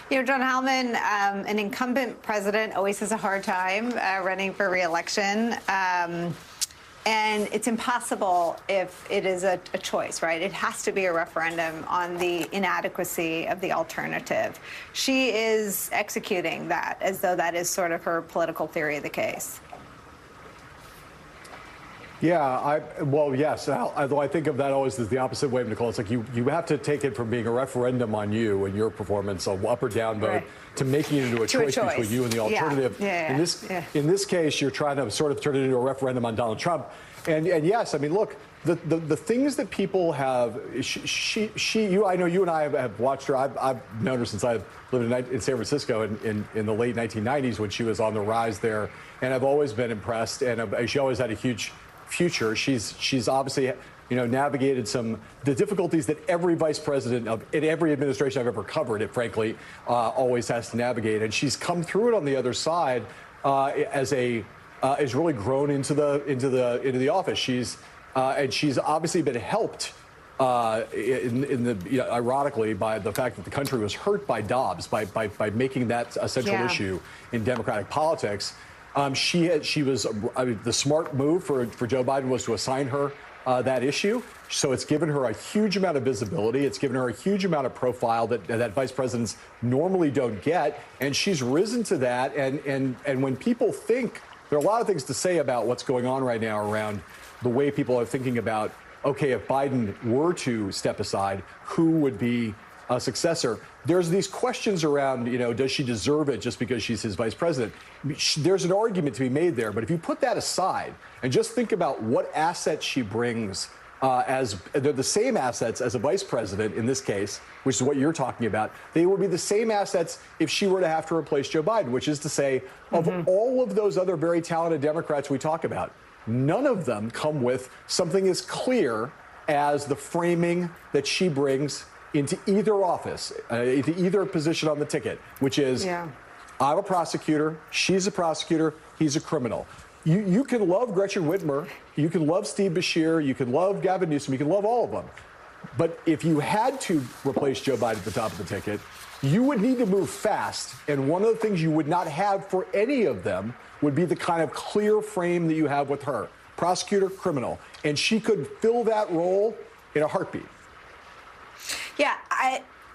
Speaker 1: You know, John Hallman, an incumbent president, always has a hard time running for re-election. And it's impossible if it is a choice, right? It has to be a referendum on the inadequacy of the alternative. She is executing that as though that is sort of her political theory of the case.
Speaker 4: Yeah, well, yes. Although I think of that always as the opposite way, Nicolle. It's like you have to take it from being a referendum on you and your performance, a up or down vote, right, to making it into a choice between you and the alternative.
Speaker 1: Yeah.
Speaker 4: In this case, you're trying to sort of turn it into a referendum on Donald Trump. And yes, I mean, look, the things that people have, I know you and I have watched her. I've known her since I've lived in San Francisco in the late 1990s when she was on the rise there, and I've always been impressed. And she always had a huge future. She's obviously, navigated the difficulties that every vice president in every administration I've ever covered, frankly, always has to navigate. And she's come through it on the other side has really grown into the office. She's obviously been helped ironically by the fact that the country was hurt by Dobbs by making that a central issue in Democratic politics. The smart move for Joe Biden was to assign her that issue. So it's given her a huge amount of visibility. It's given her a huge amount of profile that vice presidents normally don't get. And she's risen to that. And when people think, there are a lot of things to say about what's going on right now around the way people are thinking about, okay, if Biden were to step aside, who would be a successor? There's these questions around, does she deserve it just because she's his vice president? There's an argument to be made there. But if you put that aside and just think about what assets she brings, as they're the same assets as a vice president in this case, which is what you're talking about, they would be the same assets if she were to have to replace Joe Biden, which is to say, of all of those other very talented Democrats we talk about, none of them come with something as clear as the framing that she brings into either office, into either position on the ticket, which is, I'm a prosecutor, she's a prosecutor, he's a criminal. You can love Gretchen Whitmer, you can love Steve Beshear, you can love Gavin Newsom, you can love all of them. But if you had to replace Joe Biden at the top of the ticket, you would need to move fast. And one of the things you would not have for any of them would be the kind of clear frame that you have with her. Prosecutor, criminal. And she could fill that role in a heartbeat.
Speaker 1: Yeah,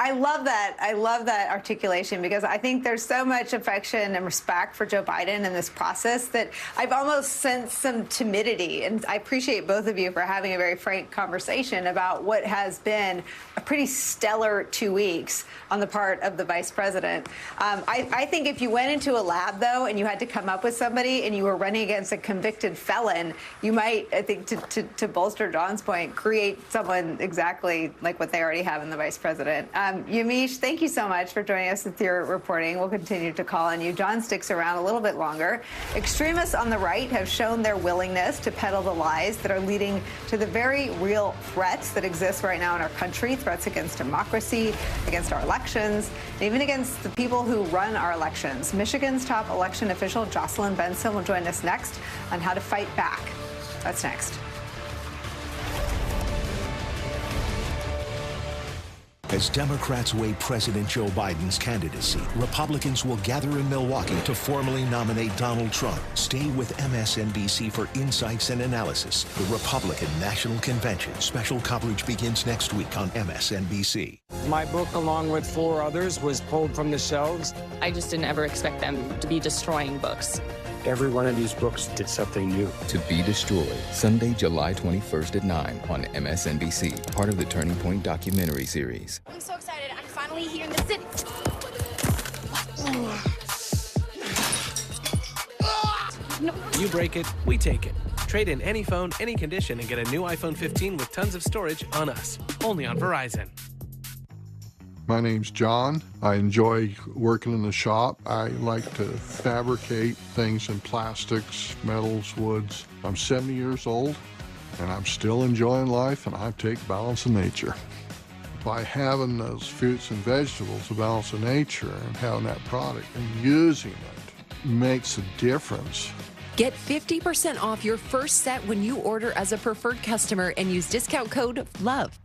Speaker 1: I love that. I love that articulation, because I think there's so much affection and respect for Joe Biden in this process that I've almost sensed some timidity. And I appreciate both of you for having a very frank conversation about what has been a pretty stellar 2 weeks on the part of the vice president. I think if you went into a lab, though, and you had to come up with somebody and you were running against a convicted felon, you might, I think, to bolster John's point, create someone exactly like what they already have in the vice president. Yamiche, thank you so much for joining us with your reporting. We'll continue to call on you. John sticks around a little bit longer. Extremists on the right have shown their willingness to peddle the lies that are leading to the very real threats that exist right now in our country, threats against democracy, against our elections, and even against the people who run our elections. Michigan's top election official, Jocelyn Benson, will join us next on how to fight back. That's next.
Speaker 5: As Democrats weigh President Joe Biden's candidacy, Republicans will gather in Milwaukee to formally nominate Donald Trump. Stay with MSNBC for insights and analysis. The Republican National Convention. Special coverage begins next week on MSNBC.
Speaker 6: My book, along with 4 others, was pulled from the shelves.
Speaker 11: I just didn't ever expect them to be destroying books.
Speaker 6: Every one of these books did something new.
Speaker 10: To Be Destroyed, Sunday, July 21st at 9 on MSNBC, part of the Turning Point documentary series.
Speaker 12: I'm so excited. I'm finally here in the city.
Speaker 7: You break it, we take it. Trade in any phone, any condition, and get a new iPhone 15 with tons of storage on us. Only on Verizon.
Speaker 9: My name's John. I enjoy working in the shop. I like to fabricate things in plastics, metals, woods. I'm 70 years old, and I'm still enjoying life, and I take balance of nature. By having those fruits and vegetables, the balance of nature, and having that product and using it makes a difference.
Speaker 12: Get 50% off your first set when you order as a preferred customer and use discount code LOVE.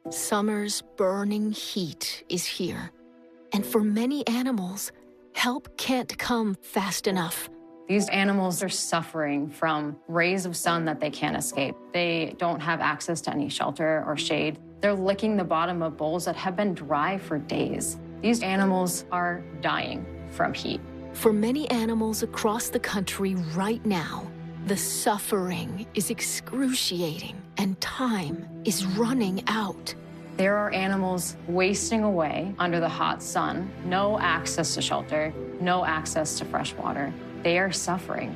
Speaker 14: Summer's burning heat is here. And for many animals, help can't come fast enough.
Speaker 15: These animals are suffering from rays of sun that they can't escape. They don't have access to any shelter or shade. They're licking the bottom of bowls that have been dry for days. These animals are dying from heat.
Speaker 14: For many animals across the country right now, the suffering is excruciating and time is running out.
Speaker 15: There are animals wasting away under the hot sun, no access to shelter, no access to fresh water. They are suffering.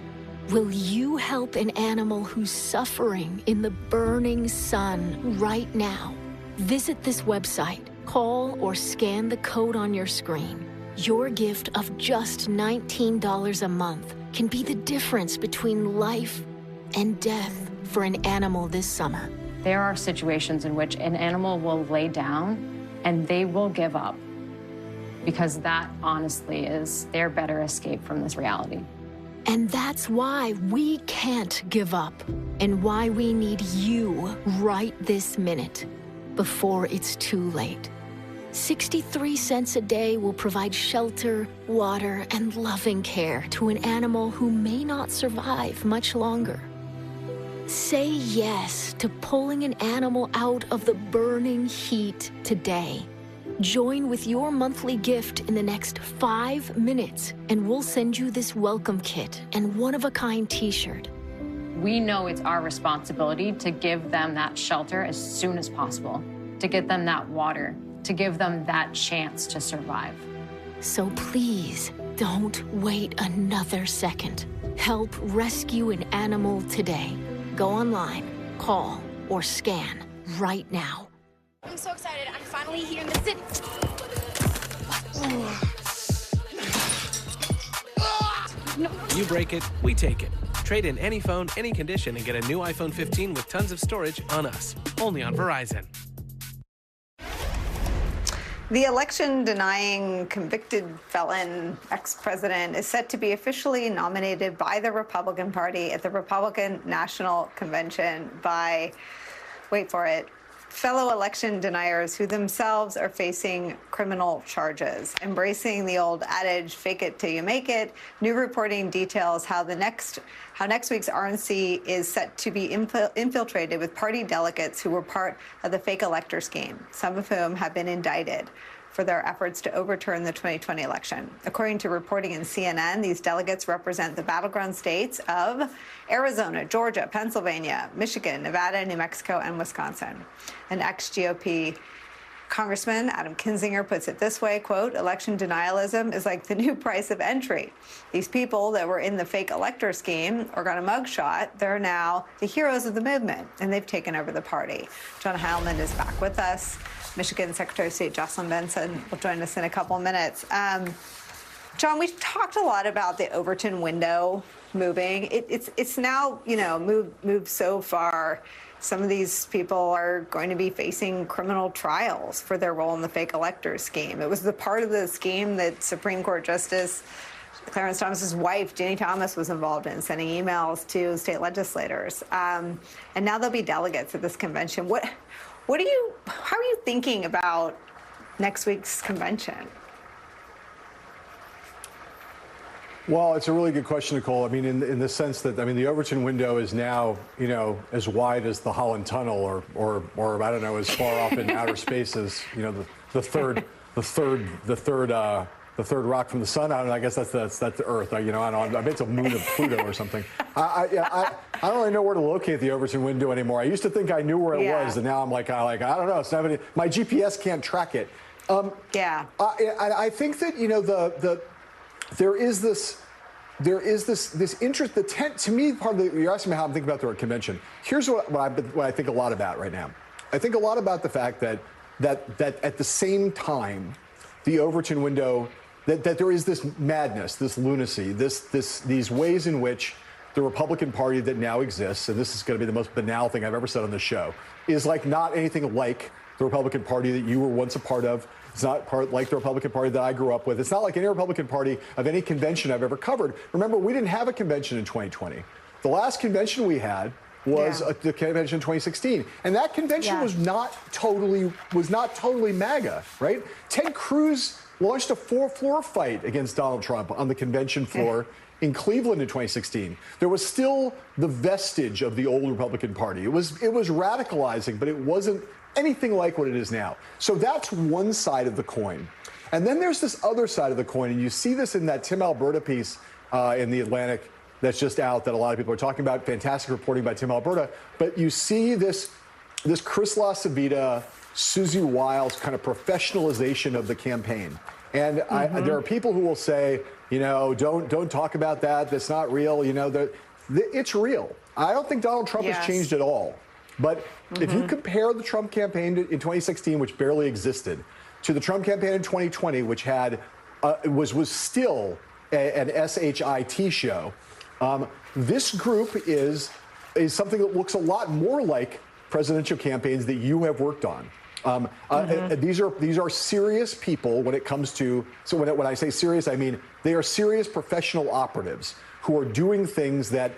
Speaker 14: Will you help an animal who's suffering in the burning sun right now? Visit this website, call or scan the code on your screen. Your gift of just $19 a month can be the difference between life and death for an animal this summer.
Speaker 15: There are situations in which an animal will lay down and they will give up because that honestly is their better escape from this reality.
Speaker 14: And that's why we can't give up and why we need you right this minute before it's too late. 63 cents a day will provide shelter, water, and loving care to an animal who may not survive much longer. Say yes to pulling an animal out of the burning heat today. Join with your monthly gift in the next 5 minutes, and we'll send you this welcome kit and one-of-a-kind t-shirt.
Speaker 15: We know it's our responsibility to give them that shelter as soon as possible, to get them that water, to give them that chance to survive.
Speaker 14: So please, don't wait another second. Help rescue an animal today. Go online, call, or scan right now.
Speaker 19: I'm so excited. I'm finally here in the city.
Speaker 7: You break it, we take it. Trade in any phone, any condition, and get a new iPhone 15 with tons of storage on us. Only on Verizon.
Speaker 1: The election-denying convicted felon ex-president is set to be officially nominated by the Republican Party at the Republican National Convention by, wait for it, fellow election deniers who themselves are facing criminal charges. Embracing the old adage, fake it till you make it, new reporting details how next week's RNC is set to be infiltrated with party delegates who were part of the fake elector scheme, some of whom have been indicted for their efforts to overturn the 2020 election. According to reporting in CNN, these delegates represent the battleground states of Arizona, Georgia, Pennsylvania, Michigan, Nevada, New Mexico, and Wisconsin. An ex-GOP Congressman Adam Kinzinger puts it this way, quote, election denialism is like the new price of entry. These people that were in the fake elector scheme or got a mugshot, they're now the heroes of the movement, and they've taken over the party. John Heilman is back with us. Michigan Secretary of State Jocelyn Benson will join us in a couple of minutes. John, we've talked a lot about the Overton window moving. It's now, moved so far. Some of these people are going to be facing criminal trials for their role in the fake elector scheme. It was the part of the scheme that Supreme Court Justice Clarence Thomas's wife, Ginny Thomas, was involved in, sending emails to state legislators. And now there'll be delegates at this convention. How are you thinking about next week's convention?
Speaker 4: Well, it's a really good question, Nicolle. I mean, in the sense that, the Overton window is now, as wide as the Holland Tunnel, or I don't know, as far off in outer space as, the third rock from the sun. I don't know. I guess that's the Earth. I bet it's a moon of Pluto or something. I don't really know where to locate the Overton window anymore. I used to think I knew where it was, and now I'm like I don't know. It's not any, my GPS can't track it. I think that there is this there is this interest. To me, part of you're asking me how I'm thinking about the convention. Here's what I think a lot about right now. I think a lot about the fact that at the same time, the Overton window, that there is this madness, this lunacy, these ways in which the Republican Party that now exists, and this is going to be the most banal thing I've ever said on this show, is like not anything like the Republican Party that you were once a part of. It's not like the Republican Party that I grew up with. It's not like any Republican Party of any convention I've ever covered. Remember, we didn't have a convention in 2020. The last convention we had was the convention in 2016, and that convention was not totally MAGA, right? Ted Cruz launched a floor fight against Donald Trump on the convention floor in Cleveland in 2016. There was still the vestige of the old Republican Party. It was radicalizing, but it wasn't anything like what it is now. So that's one side of the coin. And then there's this other side of the coin, and you see this in that Tim Alberta piece in The Atlantic that's just out that a lot of people are talking about. Fantastic reporting by Tim Alberta. But you see this Chris LaCivita, Susie Wiles kind of professionalization of the campaign. And there are people who will say, don't talk about that. That's not real. It's real. I don't think Donald Trump has changed at all. But if you compare the Trump campaign in 2016, which barely existed, to the Trump campaign in 2020, which had was still an SHIT show, this group is something that looks a lot more like presidential campaigns that you have worked on. These are serious people when it comes to, so when I say serious, I mean they are serious professional operatives who are doing things that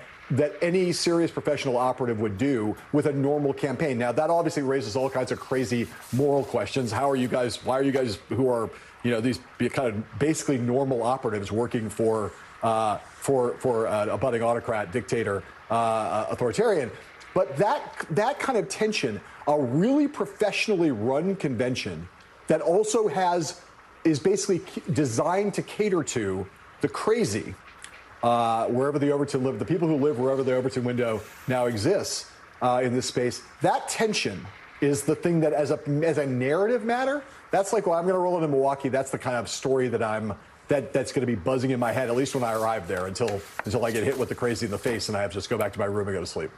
Speaker 4: any serious professional operative would do with a normal campaign. Now, that obviously raises all kinds of crazy moral questions. Why are you guys who are, these kind of basically normal operatives working for a budding autocrat, dictator, authoritarian? But that kind of tension, a really professionally run convention that also is basically designed to cater to the crazy, wherever the Overton live, the people who live wherever the Overton window now exists in this space. That tension is the thing that, as a narrative matter, that's like, well, I'm going to roll into Milwaukee. That's the kind of story that's going to be buzzing in my head, at least when I arrive there, until I get hit with the crazy in the face and I have to just go back to my room and go to sleep.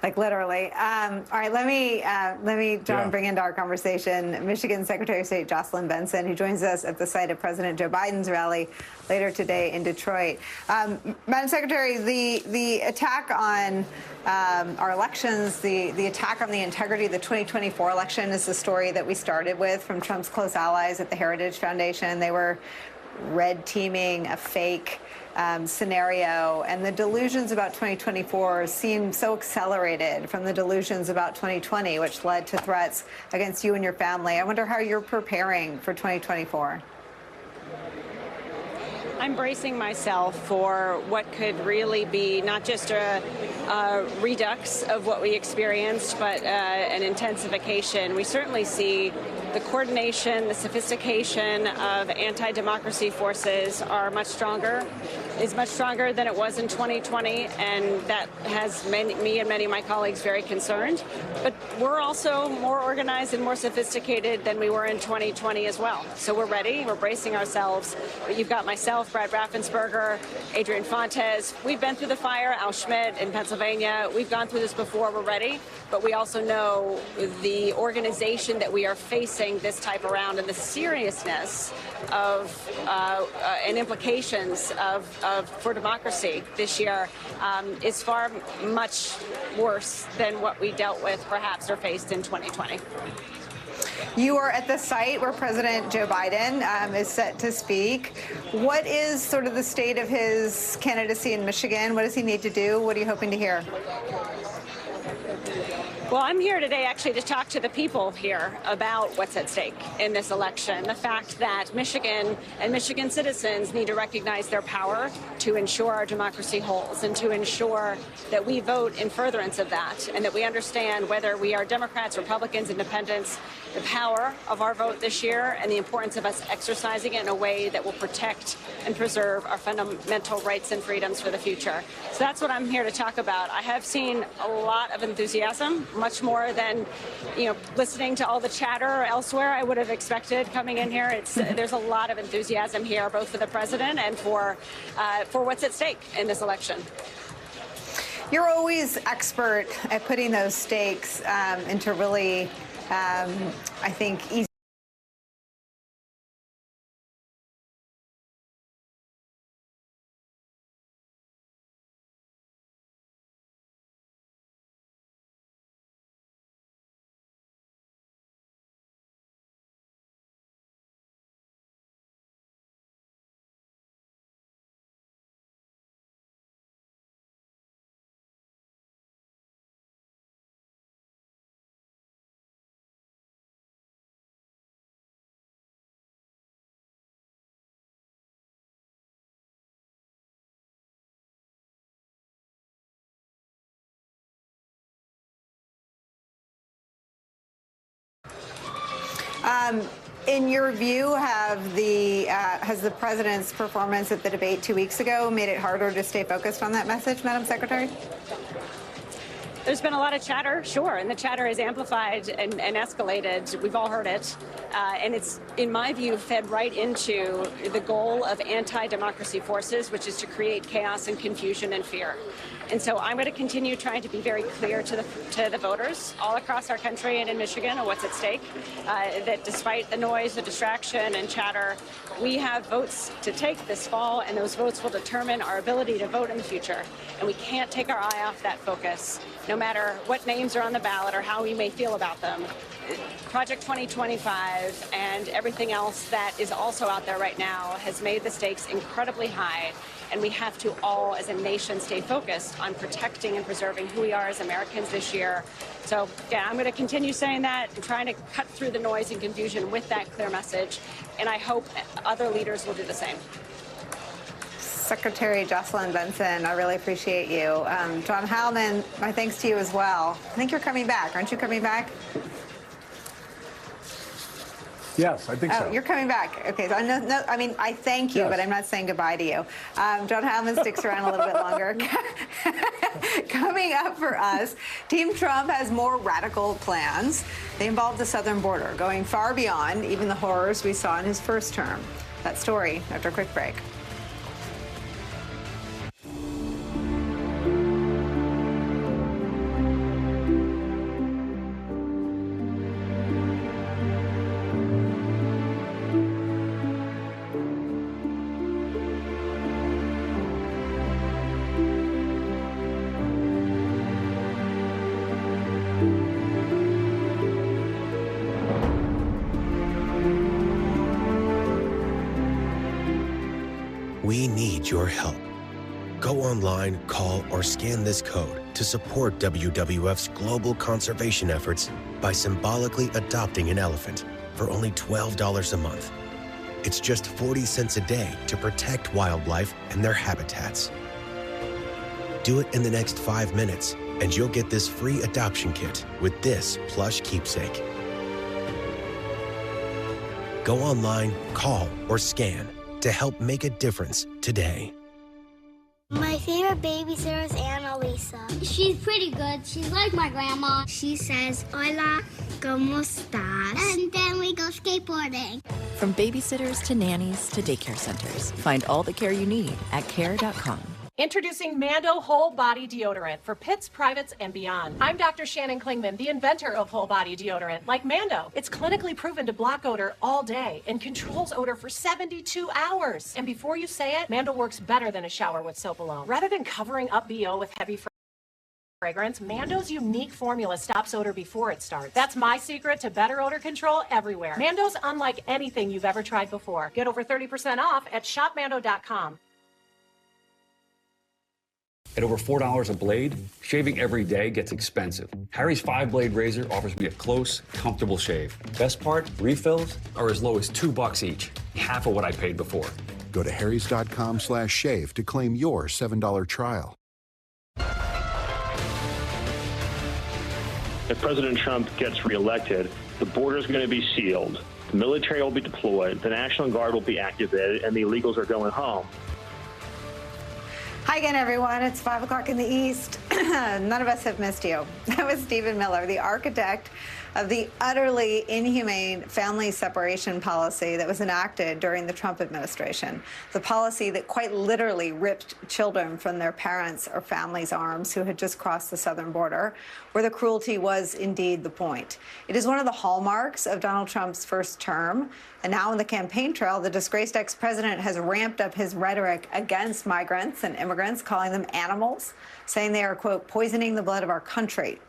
Speaker 1: Like literally. All right, let me, John, bring into our conversation Michigan Secretary of State Jocelyn Benson, who joins us at the site of President Joe Biden's rally later today in Detroit. Madam Secretary, the attack on our elections, the attack on the integrity of the 2024 election is the story that we started with from Trump's close allies at the Heritage Foundation. They were red teaming a fake scenario, and the delusions about 2024 seem so accelerated from the delusions about 2020, which led to threats against you and your family. I wonder how you're preparing for 2024.
Speaker 13: I'm bracing myself for what could really be not just a redux of what we experienced, but an intensification. We certainly see the coordination, the sophistication of anti-democracy forces is much stronger than it was in 2020, and that has me and many of my colleagues very concerned. But we're also more organized and more sophisticated than we were in 2020 as well. So we're ready, we're bracing ourselves. But you've got myself, Brad Raffensperger, Adrian Fontes. We've been through the fire, Al Schmidt in Pennsylvania. We've gone through this before, we're ready. But we also know the organization that we are facing this type around and the seriousness of and implications for democracy this year is far much worse than what we dealt with perhaps or faced in 2020.
Speaker 1: You are at the site where President Joe Biden is set to speak. What is sort of the state of his candidacy in Michigan? What does he need to do? What are you hoping to hear?
Speaker 13: Well, I'm here today actually to talk to the people here about what's at stake in this election. The fact that Michigan and Michigan citizens need to recognize their power to ensure our democracy holds and to ensure that we vote in furtherance of that and that we understand whether we are Democrats, Republicans, Independents, the power of our vote this year and the importance of us exercising it in a way that will protect and preserve our fundamental rights and freedoms for the future. So that's what I'm here to talk about. I have seen a lot of enthusiasm much more than, listening to all the chatter elsewhere I would have expected coming in here. There's a lot of enthusiasm here, both for the president and for what's at stake in this election.
Speaker 1: You're always expert at putting those stakes into really, I think, easy. In your view, has the president's performance at the debate 2 weeks ago made it harder to stay focused on that message, Madam Secretary?
Speaker 13: There's been a lot of chatter, sure, and the chatter is amplified and escalated. We've all heard it. And it's, in my view, fed right into the goal of anti-democracy forces, which is to create chaos and confusion and fear. And so I'm going to continue trying to be very clear to the voters all across our country and in Michigan on what's at stake, that despite the noise, the distraction, and chatter, we have votes to take this fall, and those votes will determine our ability to vote in the future. And we can't take our eye off that focus, no matter what names are on the ballot or how we may feel about them. Project 2025 and everything else that is also out there right now has made the stakes incredibly high, and we have to all, as a nation, stay focused on protecting and preserving who we are as Americans this year. So, yeah, I'm going to continue saying that and trying to cut through the noise and confusion with that clear message, and I hope other leaders will do the same.
Speaker 1: Secretary Jocelyn Benson, I really appreciate you. John Hallman, my thanks to you as well. I think you're coming back. Aren't you coming back?
Speaker 4: Yes, I think so.
Speaker 1: Oh, you're coming back. Okay, so I thank you, yes, but I'm not saying goodbye to you. John Hallman sticks around a little bit longer. Coming up for us, Team Trump has more radical plans. They involve the southern border, going far beyond even the horrors we saw in his first term. That story after a quick break.
Speaker 16: We need your help. Go online, call, or scan this code to support WWF's global conservation efforts by symbolically adopting an elephant for only $12 a month. It's just 40 cents a day to protect wildlife and their habitats. Do it in the next 5 minutes, and you'll get this free adoption kit with this plush keepsake. Go online, call, or scan to help make a difference today.
Speaker 17: My favorite babysitter is Annalisa. She's pretty good. She's like my grandma. She says, "Hola, ¿cómo estás?" And then we go skateboarding.
Speaker 20: From babysitters to nannies to daycare centers, find all the care you need at care.com.
Speaker 21: Introducing Mando Whole Body Deodorant for pits, privates, and beyond. I'm Dr. Shannon Klingman, the inventor of whole body deodorant, like Mando. It's clinically proven to block odor all day and controls odor for 72 hours. And before you say it, Mando works better than a shower with soap alone. Rather than covering up BO with heavy fragrance, Mando's unique formula stops odor before it starts. That's my secret to better odor control everywhere. Mando's unlike anything you've ever tried before. Get over 30% off at shopmando.com.
Speaker 22: At over $4 a blade, shaving every day gets expensive. Harry's 5-blade razor offers me a close, comfortable shave. Best part, refills are as low as $2 each, half of what I paid before.
Speaker 24: Go to harrys.com/shave to claim your $7 trial.
Speaker 25: If President Trump gets reelected, the border is going to be sealed, the military will be deployed, the National Guard will be activated, and the illegals are going home.
Speaker 1: Hi, Hi again, everyone. It's 5 o'clock in the East. None of us have missed you. That was Stephen Miller, the architect of the utterly inhumane family separation policy that was enacted during the Trump administration. The policy that quite literally ripped children from their parents' or families' arms who had just crossed the southern border, where the cruelty was indeed the point. It is one of the hallmarks of Donald Trump's first term. And now on the campaign trail, the disgraced ex-president has ramped up his rhetoric against migrants and immigrants, calling them animals, saying they are, quote, poisoning the blood of our country.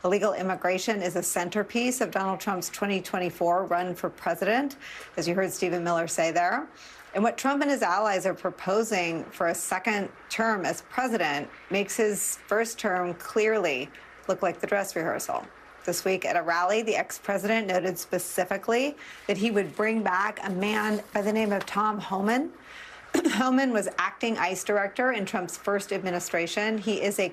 Speaker 1: Illegal immigration is a centerpiece of Donald Trump's 2024 run for president, as you heard Stephen Miller say there. And what Trump and his allies are proposing for a second term as president makes his first term clearly look like the dress rehearsal. This week at a rally, the ex-president noted specifically that he would bring back a man by the name of Tom Homan. Homan was acting ICE director in Trump's first administration. He is a